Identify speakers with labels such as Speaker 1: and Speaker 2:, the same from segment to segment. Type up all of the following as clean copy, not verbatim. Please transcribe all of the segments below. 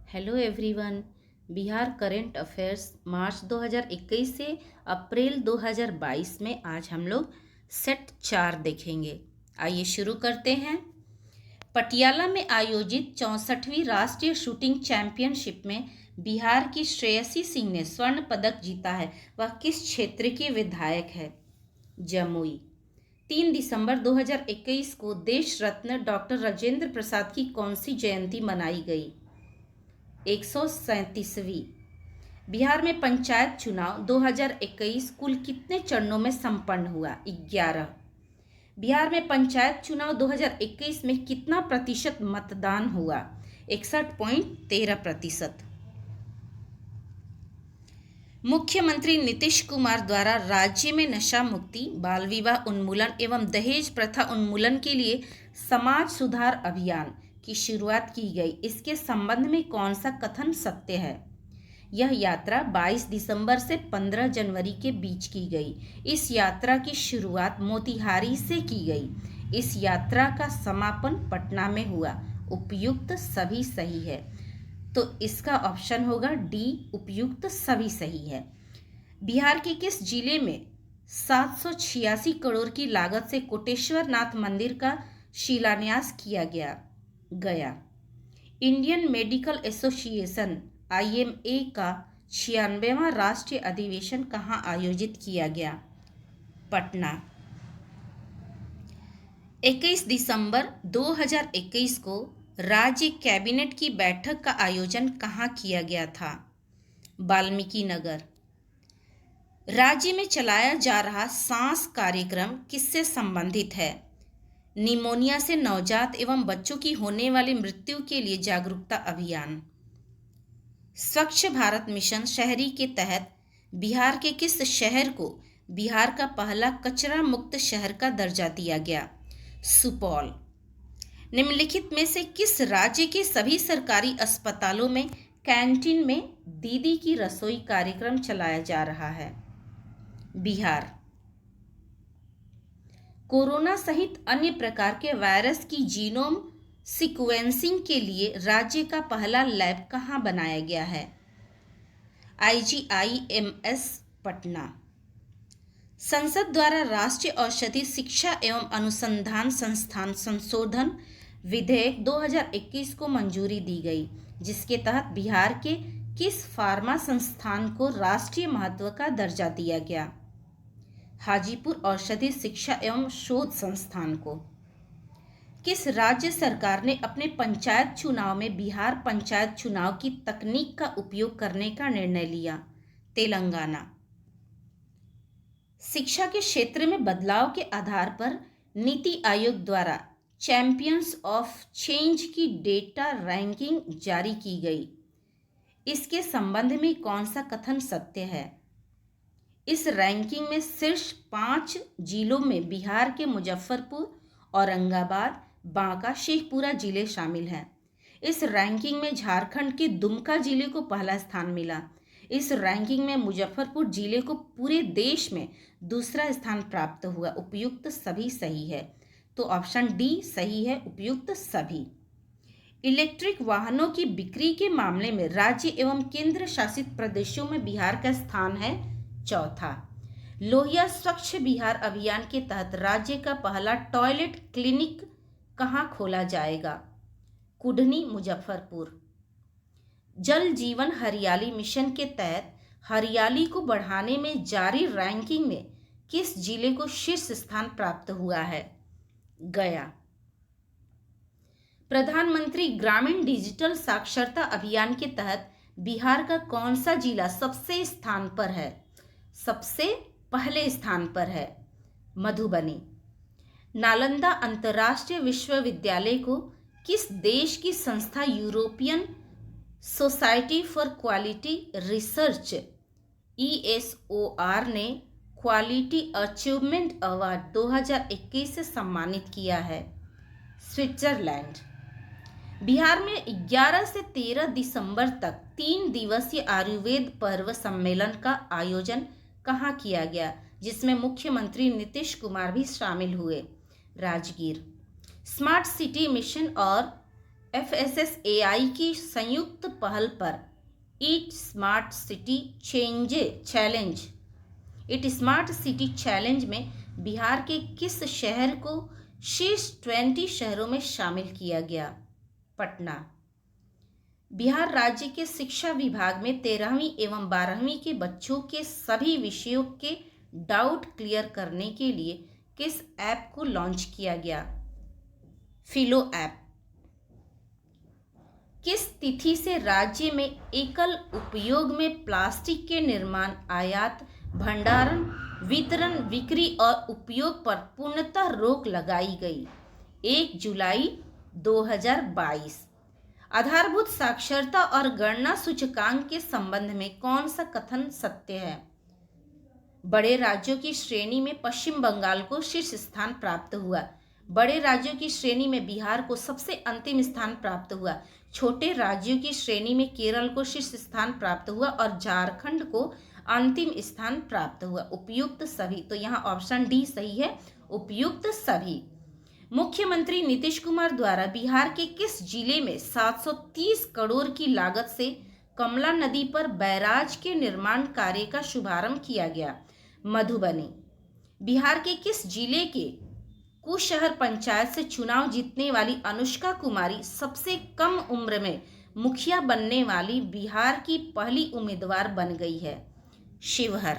Speaker 1: Hello everyone. Bihar current affairs March 2021 से अप्रैल 2022 में आज हम लोग सेट 4 देखेंगे। आइए शुरू करते हैं। पटियाला में आयोजित 64वीं राष्ट्रीय शूटिंग चैंपियनशिप में बिहार की श्रेयसी सिंह ने स्वर्ण पदक जीता है। वह किस क्षेत्र की विधायक है? जमुई। 3 दिसंबर 2021 को देश रत्न डॉक्टर राजेंद्र प्रसाद की कौन सी जयंती मनाई गई? 137वीं। बिहार में पंचायत चुनाव 2021 कुल कितने चरणों में संपन्न हुआ? 11। बिहार में पंचायत चुनाव 2021 में कितना प्रतिशत मतदान हुआ? 61.13%। मुख्यमंत्री नीतीश कुमार द्वारा राज्य में नशा मुक्ति, बाल विवाह उन्मूलन एवं दहेज प्रथा उन्मूलन के लिए समाज सुधार अभियान की शुरुआत की गई। इसके संबंध में कौन सा कथन सत्य है? यह यात्रा 22 दिसंबर से 15 जनवरी के बीच की गई। इस यात्रा की शुरुआत मोतिहारी से की गई। इस यात्रा का समापन पटना में हुआ। उपयुक्त सभी सही है, तो इसका ऑप्शन होगा डी, उपयुक्त सभी सही है। बिहार के किस जिले में 786 करोड़ की लागत से कोटेश्वर नाथ मंदिर का शिलान्यास किया गया? गया। इंडियन मेडिकल एसोसिएशन IMA का 96वां राष्ट्रीय अधिवेशन कहाँ आयोजित किया गया? पटना। 21 दिसंबर 2021 को राज्य कैबिनेट की बैठक का आयोजन कहाँ किया गया था? वाल्मीकि नगर। राज्य में चलाया जा रहा सांस कार्यक्रम किससे संबंधित है? निमोनिया से नवजात एवं बच्चों की होने वाली मृत्यु के लिए जागरूकता अभियान। स्वच्छ भारत मिशन शहरी के तहत बिहार के किस शहर को बिहार का पहला कचरा मुक्त शहर का दर्जा दिया गया? सुपौल। निम्नलिखित में से किस राज्य के सभी सरकारी अस्पतालों में कैंटीन में दीदी की रसोई कार्यक्रम चलाया जा रहा है? बिहार। कोरोना सहित अन्य प्रकार के वायरस की जीनोम सीक्वेंसिंग के लिए राज्य का पहला लैब कहाँ बनाया गया है? IGIMS पटना। संसद द्वारा राष्ट्रीय औषधि शिक्षा एवं अनुसंधान संस्थान संशोधन विधेयक 2021 को मंजूरी दी गई, जिसके तहत बिहार के किस फार्मा संस्थान को राष्ट्रीय महत्व का दर्जा दिया गया? हाजीपुर औषधि शिक्षा एवं शोध संस्थान को। किस राज्य सरकार ने अपने पंचायत चुनाव में बिहार पंचायत चुनाव की तकनीक का उपयोग करने का निर्णय लिया? तेलंगाना। शिक्षा के क्षेत्र में बदलाव के आधार पर नीति आयोग द्वारा चैंपियंस ऑफ चेंज की डेटा रैंकिंग जारी की गई। इसके संबंध में कौन सा कथन सत्य है? इस रैंकिंग में शीर्ष 5 जिलों में बिहार के मुजफ्फरपुर, औरंगाबाद, बांका, शेखपुरा जिले शामिल हैं। इस रैंकिंग में झारखंड के दुमका जिले को पहला स्थान मिला। इस रैंकिंग में मुजफ्फरपुर जिले को पूरे देश में दूसरा स्थान प्राप्त हुआ। उपयुक्त सभी सही है, तो ऑप्शन डी सही है, उपयुक्त सभी। इलेक्ट्रिक वाहनों की बिक्री के मामले में राज्य एवं केंद्र शासित प्रदेशों में बिहार का स्थान है चौथा। लोहिया स्वच्छ बिहार अभियान के तहत राज्य का पहला टॉयलेट क्लिनिक कहाँ खोला जाएगा? कुढ़नी, मुजफ्फरपुर। जल जीवन हरियाली मिशन के तहत हरियाली को बढ़ाने में जारी रैंकिंग में किस जिले को शीर्ष स्थान प्राप्त हुआ है? गया। प्रधानमंत्री ग्रामीण डिजिटल साक्षरता अभियान के तहत बिहार का कौन सा जिला सबसे स्थान पर है? सबसे पहले स्थान पर है मधुबनी। नालंदा अंतर्राष्ट्रीय विश्वविद्यालय को किस देश की संस्था European society for quality research ESOR ने क्वालिटी अचीवमेंट अवार्ड 2021 से सम्मानित किया है? स्विट्जरलैंड। बिहार में 11 से 13 दिसंबर तक 3 दिवसीय आयुर्वेद पर्व सम्मेलन का आयोजन कहाँ किया गया, जिसमें मुख्यमंत्री नीतीश कुमार भी शामिल हुए? राजगीर। स्मार्ट सिटी मिशन और FSSAI की संयुक्त पहल पर ईट स्मार्ट सिटी चैलेंज में बिहार के किस शहर को शीर्ष 20 शहरों में शामिल किया गया? पटना। बिहार राज्य के शिक्षा विभाग में 13वीं एवं 12वीं के बच्चों के सभी विषयों के डाउट क्लियर करने के लिए किस ऐप को लॉन्च किया गया? फिलो ऐप। किस तिथि से राज्य में एकल उपयोग में प्लास्टिक के निर्माण, आयात, भंडारण, वितरण, बिक्री और उपयोग पर पूर्णतः रोक लगाई गई? 1 जुलाई 2022। आधारभूत साक्षरता और गणना सूचकांक के संबंध में कौन सा कथन सत्य है? बड़े राज्यों की श्रेणी में पश्चिम बंगाल को शीर्ष स्थान प्राप्त हुआ। बड़े राज्यों की श्रेणी में बिहार को सबसे अंतिम स्थान प्राप्त हुआ। छोटे राज्यों की श्रेणी में केरल को शीर्ष स्थान प्राप्त हुआ और झारखंड को अंतिम स्थान प्राप्त हुआ। उपयुक्त सभी, तो यहाँ ऑप्शन डी सही है, उपयुक्त सभी। मुख्यमंत्री नीतीश कुमार द्वारा बिहार के किस जिले में 730 करोड़ की लागत से कमला नदी पर बैराज के निर्माण कार्य का शुभारंभ किया गया? मधुबनी। बिहार के किस जिले के कुशहर पंचायत से चुनाव जीतने वाली अनुष्का कुमारी सबसे कम उम्र में मुखिया बनने वाली बिहार की पहली उम्मीदवार बन गई है? शिवहर।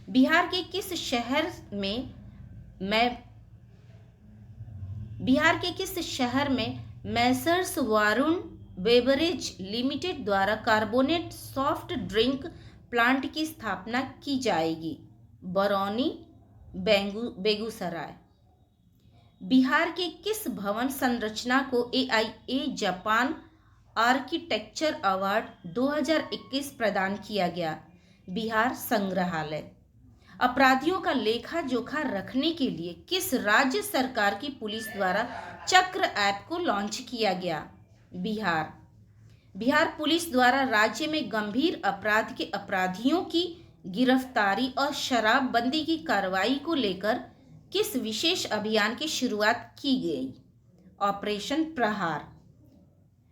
Speaker 1: बिहार के किस शहर में मैसर्स वारुण बेवरेज लिमिटेड द्वारा कार्बोनेट सॉफ्ट ड्रिंक प्लांट की स्थापना की जाएगी? बरौनी, बेगूसराय। बिहार के किस भवन संरचना को AIA जापान आर्किटेक्चर अवार्ड 2021 प्रदान किया गया? बिहार संग्रहालय। अपराधियों का लेखा जोखा रखने के लिए किस राज्य सरकार की पुलिस द्वारा चक्र ऐप को लॉन्च किया गया? बिहार। बिहार पुलिस द्वारा राज्य में गंभीर अपराध के अपराधियों की गिरफ्तारी और शराबबंदी की कार्रवाई को लेकर किस विशेष अभियान की शुरुआत की गई? ऑपरेशन प्रहार।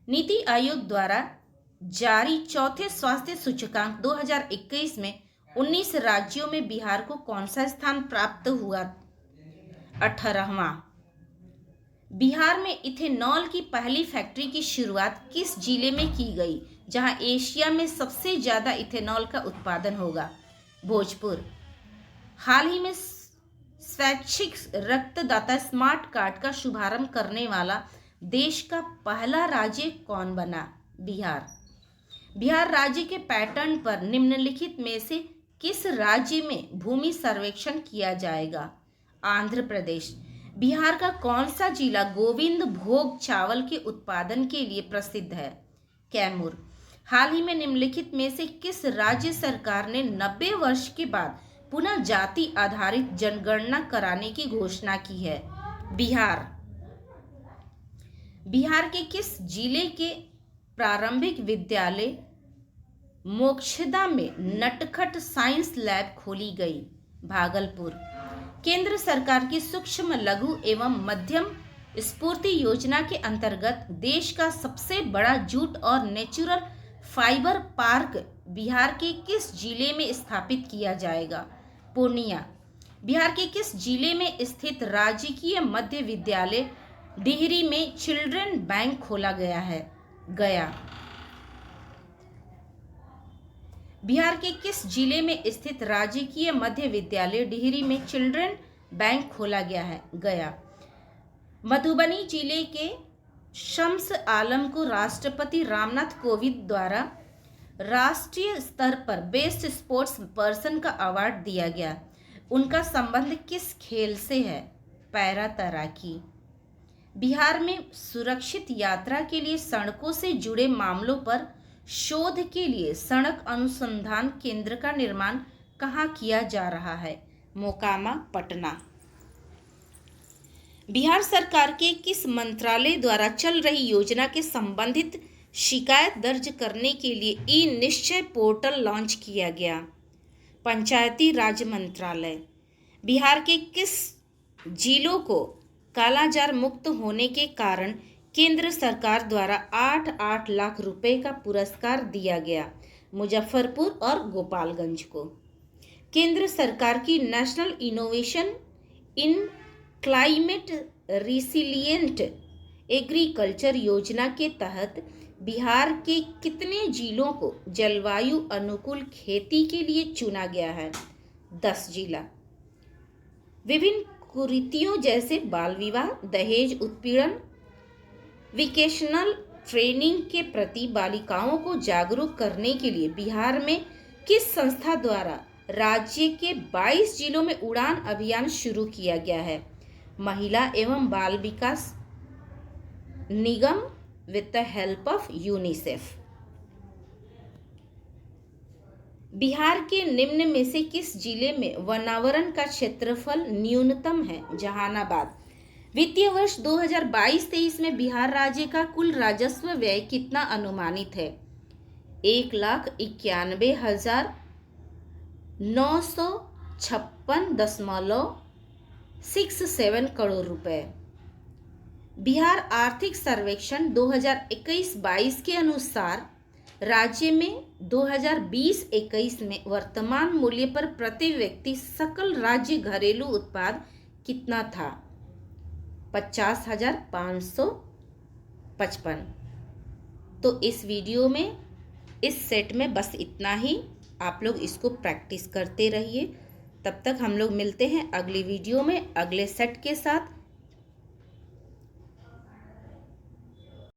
Speaker 1: नीति आयोग द्वारा जारी चौथे स्वास्थ्य सूचकांक 2021 में 19 राज्यों में बिहार को कौन सा स्थान प्राप्त हुआ? 18वां। बिहार में इथेनॉल की पहली फैक्ट्री की शुरुआत किस जिले में की गई, जहां एशिया में सबसे ज्यादा इथेनॉल का उत्पादन होगा? भोजपुर। हाल ही में स्वैच्छिक रक्तदाता स्मार्ट कार्ड का शुभारंभ करने वाला देश का पहला राज्य कौन बना? बिहार। बिहार राज्य के पैटर्न पर निम्नलिखित में से किस राज्य में भूमि सर्वेक्षण किया जाएगा? आंध्र प्रदेश। बिहार का कौन सा जिला गोविंद भोग चावल के उत्पादन के लिए प्रसिद्ध है? कैमूर। हाल ही में निम्नलिखित में से किस राज्य सरकार ने 90 वर्ष के बाद पुनः जाति आधारित जनगणना कराने की घोषणा की है? बिहार। बिहार के किस जिले के प्रारंभिक विद्यालय मोक्षदा में नटखट साइंस लैब खोली गई? भागलपुर। केंद्र सरकार की सूक्ष्म लघु एवं मध्यम स्फूर्ति योजना के अंतर्गत देश का सबसे बड़ा जूट और नेचुरल फाइबर पार्क बिहार के किस जिले में स्थापित किया जाएगा? पूर्णिया। बिहार के किस जिले में स्थित राजकीय मध्य विद्यालय डिहरी में चिल्ड्रन बैंक खोला गया है? गया। बिहार के किस जिले में स्थित राजकीय मध्य विद्यालय डिहरी में चिल्ड्रन बैंक खोला गया है? गया। मधुबनी जिले के शम्स आलम को राष्ट्रपति रामनाथ कोविंद द्वारा राष्ट्रीय स्तर पर बेस्ट स्पोर्ट्स पर्सन का अवार्ड दिया गया। उनका संबंध किस खेल से है? पैरा तैराकी। बिहार में सुरक्षित यात्रा के लिए सड़कों से जुड़े मामलों पर शोध के लिए सड़क अनुसंधान केंद्र का निर्माण कहाँ किया जा रहा है? मोकामा, पटना। बिहार सरकार के किस मंत्रालय द्वारा चल रही योजना के संबंधित शिकायत दर्ज करने के लिए ई निश्चय पोर्टल लॉन्च किया गया? पंचायती राज मंत्रालय। बिहार के किस जिलों को कालाजार मुक्त होने के कारण केंद्र सरकार द्वारा 8-8 लाख रुपए का पुरस्कार दिया गया मुजफ्फरपुर और गोपालगंज को। केंद्र सरकार की national innovation in climate resilient agriculture योजना के तहत बिहार के कितने जिलों को जलवायु अनुकूल खेती के लिए चुना गया है? 10 जिला। विभिन्न कुरीतियों जैसे बाल विवाह, दहेज उत्पीड़न, विकेशनल ट्रेनिंग के प्रति बालिकाओं को जागरूक करने के लिए बिहार में किस संस्था द्वारा राज्य के 22 जिलों में उड़ान अभियान शुरू किया गया है? महिला एवं बाल विकास निगम with the help of UNICEF. Bihar के निम्न में से किस जिले में वनावरण का क्षेत्रफल न्यूनतम है? जहानाबाद। वित्तीय वर्ष 2022-23 में बिहार राज्य का कुल राजस्व व्यय कितना अनुमानित है? 1,91,956.67 करोड़ रुपए। बिहार आर्थिक सर्वेक्षण 2021-22 के अनुसार राज्य में 2020-21 में वर्तमान मूल्य पर प्रति व्यक्ति सकल राज्य घरेलू उत्पाद कितना था? 50,555। तो इस वीडियो में, इस सेट में बस इतना ही। आप लोग इसको प्रैक्टिस करते रहिए। तब तक हम लोग मिलते हैं अगली वीडियो में अगले सेट के साथ।